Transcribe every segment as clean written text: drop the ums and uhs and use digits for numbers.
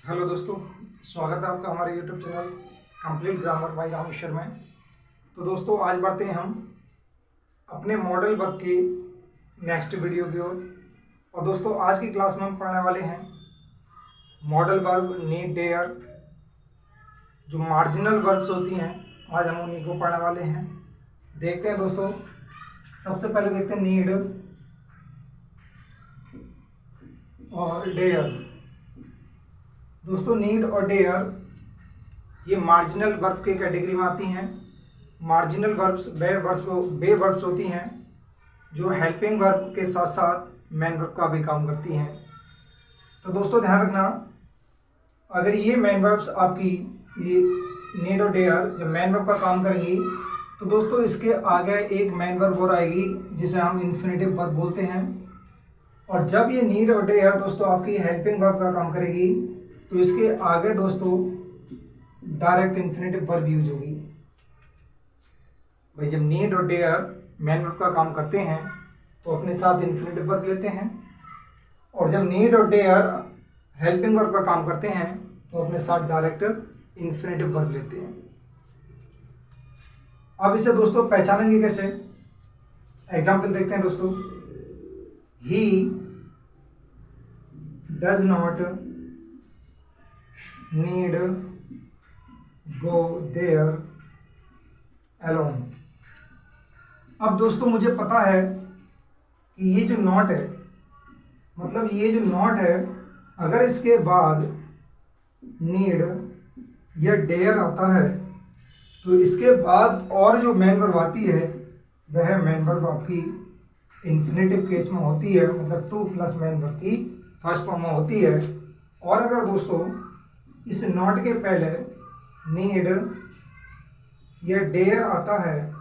Hello दोस्तों, स्वागत है आपका हमारे YouTube channel complete grammar bye Rameshwar में। तो दोस्तों, आज बढ़ते हैं हम अपने मॉडल वर्ब की नेक्स्ट वीडियो की ओर। और दोस्तों, आज की क्लास में हम पढ़ने वाले हैं मॉडल वर्ब नीड डेयर। जो मार्जिनल वर्ब्स होती हैं, आज हम उन्हीं को पढ़ने वाले हैं। देखते हैं दोस्तों, सबसे पहले देखते हैं नीड और डेयर। दोस्तों, नीड और डेयर ये मार्जिनल वर्ब के कैटेगरी में आती हैं। मार्जिनल वर्ब्स वे वर्ब्स होती हैं जो हेल्पिंग वर्ब के साथ साथ मेन वर्ब का भी काम करती हैं। तो दोस्तों, ध्यान रखना, अगर ये मेन वर्ब्स आपकी ये नीड और डेयर जब मेन वर्ब का काम करेंगी तो दोस्तों इसके आगे एक मेन वर्ब और आएगी जिसे हम इन्फिनेटिव वर्ब बोलते हैं। और जब ये नीड और डेयर दोस्तों आपकी हेल्पिंग वर्ब का काम करेगी तो इसके आगे दोस्तों डायरेक्ट इन्फिनेटिव वर्ब यूज होगी। भाई, जब नीड और डेयर मेन वर्ब का काम करते हैं तो अपने साथ इन्फिनेटिव वर्ब लेते हैं, और जब नीड और डेयर हेल्पिंग वर्ब का काम करते हैं तो अपने साथ डायरेक्ट इन्फिनेटिव वर्ब लेते हैं। अब इसे दोस्तों पहचानेंगे कैसे? एग्जाम्पल देखते हैं दोस्तों। He does not need go there alone. अब दोस्तों, मुझे पता है कि ये जो नॉट है, मतलब ये जो नॉट है, अगर इसके बाद नीड या डेयर आता है तो इसके बाद और जो मेन वर्ब आती है वह मेन वर्ब आपकी इन्फिनेटिव केस में होती है, मतलब टू प्लस मेन वर्ब की फर्स्ट फॉर्म में होती है। और अगर दोस्तों इस नॉट के पहले नीड या डेयर आता है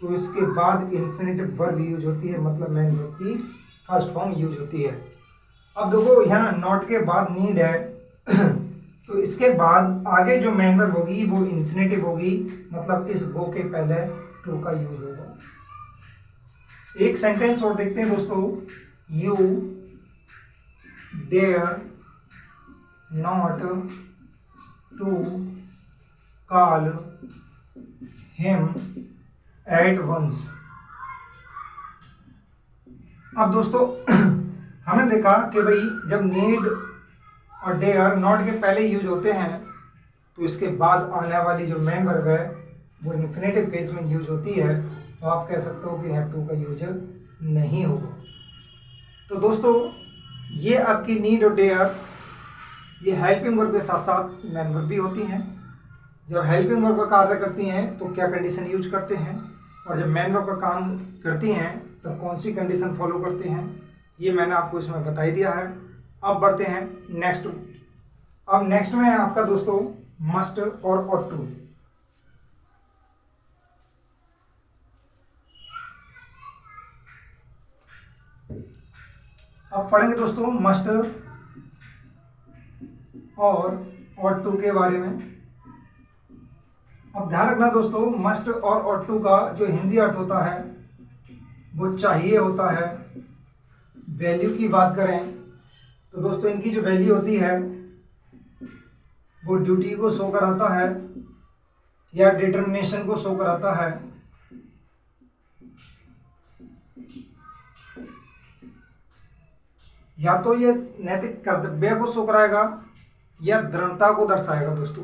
तो इसके बाद इन्फिनेटिव वर्ब यूज होती है, मतलब मेन वर्ब की फर्स्ट फॉर्म यूज होती है। अब देखो, यहाँ नॉट के बाद नीड है तो इसके बाद आगे जो मेन वर्ब होगी वो इन्फिनेटिव होगी, मतलब इस गो के पहले टू का यूज होगा। एक सेंटेंस और देखते हैं दोस्तों। You dare not to call him at once. अब दोस्तों हमने देखा कि भाई जब नीड और डेयर नॉट के पहले यूज होते हैं तो इसके बाद आने वाली जो मेन वर्ब है वो इन्फिनेटिव केस में यूज होती है, तो आप कह सकते हो कि यहाँ टू का यूज नहीं होगा। तो दोस्तों, ये आपकी नीड और डेयर ये हेल्पिंग वर्ब के साथ साथ मेन वर्ब भी होती हैं। जब हेल्पिंग वर्ब का कार्य करती हैं तो क्या कंडीशन यूज करते हैं, और जब मेन वर्ब का काम करती हैं तब कौन सी कंडीशन फॉलो करते हैं, ये मैंने आपको इसमें बता ही दिया है। अब बढ़ते हैं नेक्स्ट। अब नेक्स्ट में है आपका दोस्तों मस्ट और ऑट टू। अब पढ़ेंगे दोस्तों मस्ट और ऑट टू के बारे में। अब ध्यान रखना दोस्तों, मस्ट और ऑट टू का जो हिंदी अर्थ होता है वो चाहिए होता है। वैल्यू की बात करें तो दोस्तों इनकी जो वैल्यू होती है वो ड्यूटी को शो कराता है या डिटर्मिनेशन को शो कराता है। या तो ये नैतिक कर्तव्य को शो कराएगा या दृढ़ता को दर्शाएगा दोस्तों।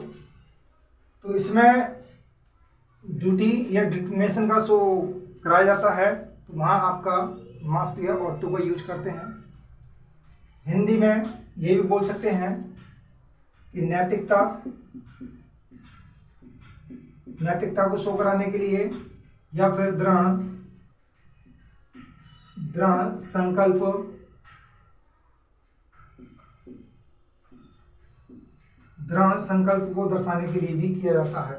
तो इसमें ड्यूटी या डिटर्मिनेशन का शो कराया जाता है, तो वहाँ आपका मस्ट या ऑट टू का यूज करते हैं। हिंदी में ये भी बोल सकते हैं कि नैतिकता को शो कराने के लिए, या फिर दृढ़ संकल्प को दर्शाने के लिए भी किया जाता है।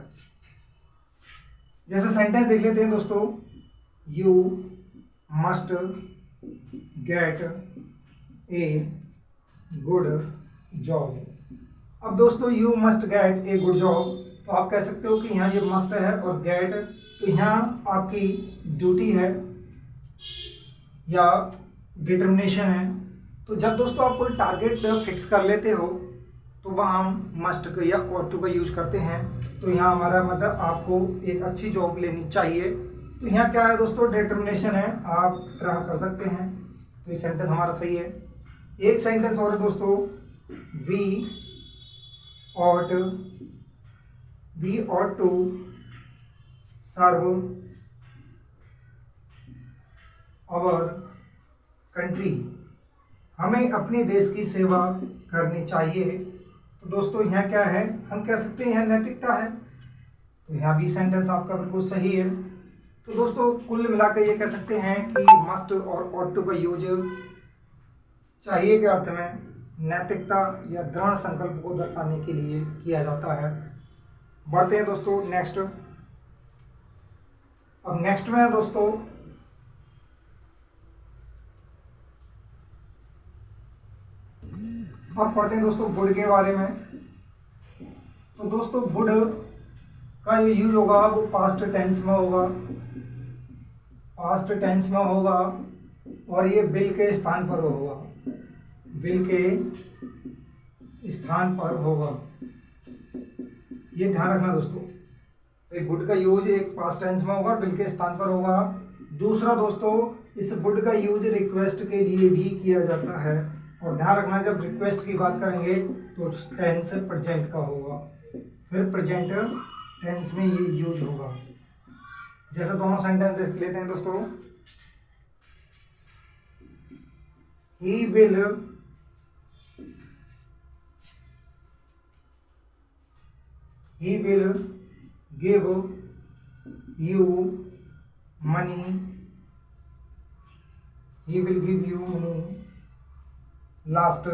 जैसे सेंटेंस देख लेते हैं दोस्तों। You must get a good job. अब दोस्तों, you must get a good job, तो आप कह सकते हो कि यहाँ ये मस्ट है और गेट, तो यहाँ आपकी ड्यूटी है या डिटर्मिनेशन है। तो जब दोस्तों आप कोई टारगेट फिक्स कर लेते हो तो वहाँ हम मस्ट का या ought to का यूज करते हैं। तो यहाँ हमारा मतलब आपको एक अच्छी जॉब लेनी चाहिए। तो यहाँ क्या है दोस्तों, डिटर्मिनेशन है, आप ट्राई कर सकते हैं। तो ये सेंटेंस हमारा सही है। एक सेंटेंस और है दोस्तों, we ought to serve our country, हमें अपने देश की सेवा करनी चाहिए। तो दोस्तों यहाँ क्या है, हम कह सकते हैं यह नैतिकता है। तो यहाँ भी सेंटेंस आपका बिल्कुल सही है। तो दोस्तों कुल मिलाकर ये कह सकते हैं कि मस्ट और ought to का यूज चाहिए के अर्थ में नैतिकता या दृढ़ संकल्प को दर्शाने के लिए किया जाता है। बढ़ते हैं दोस्तों नेक्स्ट। अब नेक्स्ट में है दोस्तों अब पढ़ते हैं दोस्तों वुड के बारे में। तो दोस्तों वुड का ये यूज होगा वो पास्ट टेंस में होगा और ये विल के स्थान पर होगा, ये ध्यान रखना दोस्तों। एक वुड का यूज एक पास्ट टेंस में होगा और विल के स्थान पर होगा। दूसरा दोस्तों, इस वुड का यूज रिक्वेस्ट के लिए भी किया जाता है। और ध्यान रखना जब रिक्वेस्ट की बात करेंगे तो टेंस प्रेजेंट का होगा, फिर प्रेजेंट टेंस में ये यूज होगा। जैसे दोनों सेंटेंस देख लेते हैं दोस्तों। He will give you money, last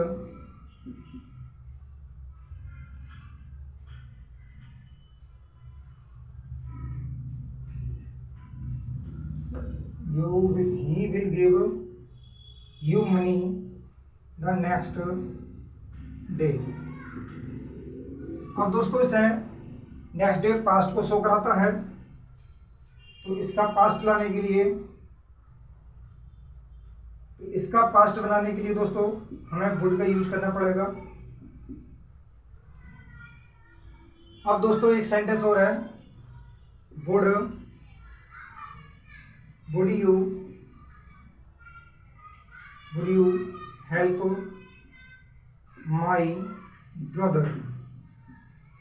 he will give you money the next day। अब दोस्तों इसे नेक्स्ट डे पास्ट को शो कराता है। तो इसका पास्ट बनाने के लिए दोस्तों हमें वुड का यूज करना पड़ेगा। अब दोस्तों एक सेंटेंस और है, would you help my brother,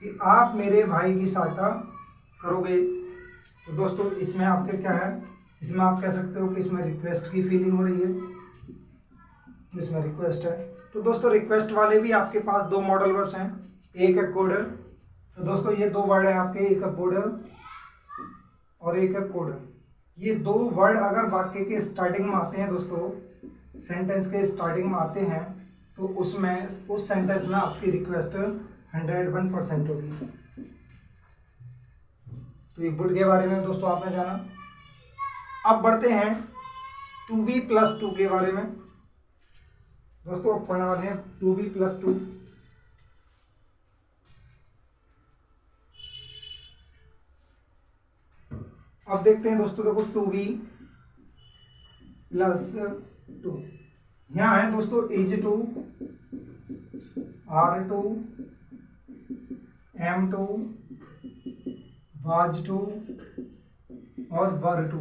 कि आप मेरे भाई की सहायता करोगे। तो दोस्तों इसमें आपके क्या है, इसमें आप कह सकते हो कि इसमें रिक्वेस्ट की फीलिंग हो रही है, तो इसमें रिक्वेस्ट है। तो दोस्तों रिक्वेस्ट वाले भी आपके पास दो मॉडल वर्ड्स हैं, एक है कोड। तो दोस्तों ये दो वर्ड है आपके, एक है कोड और एक है कोड। ये दो वर्ड अगर वाक्य के स्टार्टिंग में आते हैं दोस्तों, सेंटेंस के स्टार्टिंग में आते हैं, तो उसमें उस सेंटेंस में आपकी रिक्वेस्ट 101% होगी। तो ये वुड के बारे में दोस्तों आपने जाना। अब बढ़ते हैं टू बी प्लस टू के बारे में। दोस्तों अब पढ़ने वाले हैं टू बी प्लस टू। अब देखते हैं दोस्तों, देखो टू बी प्लस टू, यहाँ है दोस्तों is to, are to, am to, was to और वर टू।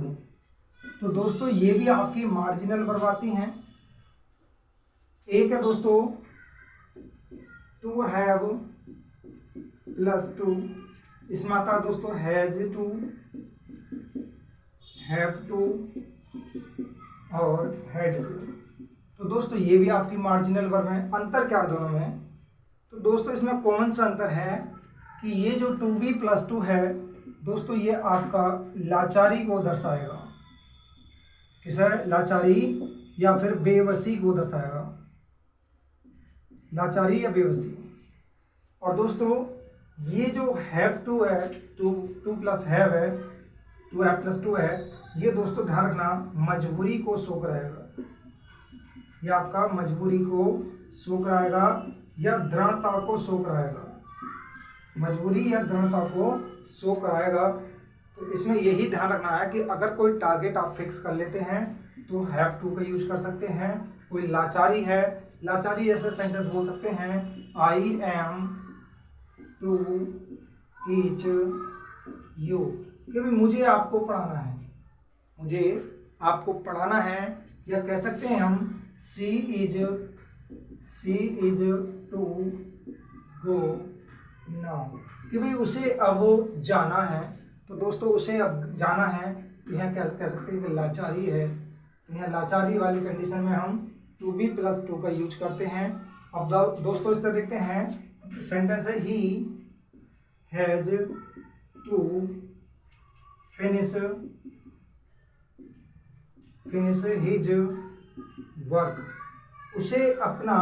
तो दोस्तों ये भी आपकी मार्जिनल वर्ब आती हैं। एक है दोस्तों टू हैव प्लस टू, इसमें आता है दोस्तों हैज टू, हैव टू और हैड टू। तो दोस्तों ये भी आपकी मार्जिनल वर्ब है। अंतर क्या है दोनों में? तो दोस्तों इसमें कॉमन सा अंतर है कि ये जो टू बी प्लस टू है दोस्तों, ये आपका लाचारी को दर्शाएगा। किसे? लाचारी या फिर बेबसी को दर्शाएगा, लाचारी या बेबसी। और दोस्तों ये जो हैव टू है, टू प्लस हैव है, टू हैव प्लस टू है, ये दोस्तों ध्यान रखना मजबूरी को शो कराएगा। ये आपका मजबूरी को शो कराएगा या दृढ़ता को शो कराएगा, मजबूरी या दृढ़ता को शो कराएगा। तो इसमें यही ध्यान रखना है कि अगर कोई टारगेट आप फिक्स कर लेते हैं तो हैव टू का यूज कर सकते हैं। कोई लाचारी है, लाचारी ऐसे सेंटेंस बोल सकते हैं I am to teach you, कि भाई मुझे आपको पढ़ाना है, मुझे आपको पढ़ाना है। या कह सकते हैं हम she is to go now, कि भाई उसे अब जाना है। तो दोस्तों उसे अब जाना है, तो यहाँ कह सकते हैं कि लाचारी है। तो यहाँ लाचारी वाली कंडीशन में हम टू बी प्लस टू का यूज करते हैं। अब दोस्तों इस तरह देखते हैं, सेंटेंस है he has to finish his work, उसे अपना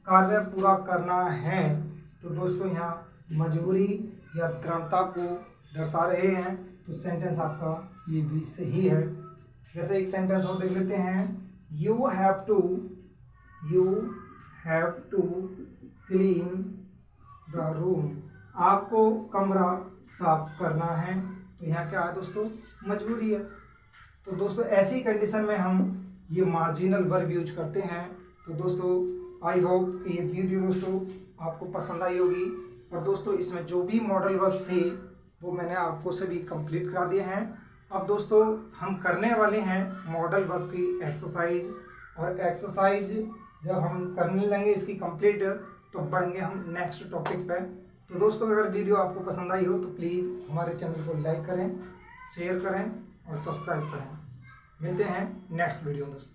कार्य पूरा करना है। तो दोस्तों यहाँ मजबूरी या दृढ़ता को दर्शा रहे हैं, तो सेंटेंस आपका ये भी सही है। जैसे एक सेंटेंस और देख लेते हैं, you have to clean the room, आपको कमरा साफ करना है। तो यहाँ क्या है दोस्तों, मजबूरी है। तो दोस्तों ऐसी कंडीशन में हम ये मार्जिनल वर्ब यूज करते हैं। तो दोस्तों आई होप ये वीडियो दोस्तों आपको पसंद आई होगी। और दोस्तों इसमें जो भी मॉडल वर्ब थे वो मैंने आपको सभी कंप्लीट करा दिए हैं। अब दोस्तों हम करने वाले हैं मॉडल वर्ब की एक्सरसाइज, और एक्सरसाइज जब हम करने लेंगे इसकी कंप्लीट तो बढ़ेंगे हम नेक्स्ट टॉपिक पे। तो दोस्तों अगर वीडियो आपको पसंद आई हो तो प्लीज़ हमारे चैनल को लाइक करें, शेयर करें और सब्सक्राइब करें। मिलते हैं नेक्स्ट वीडियो में दोस्तों।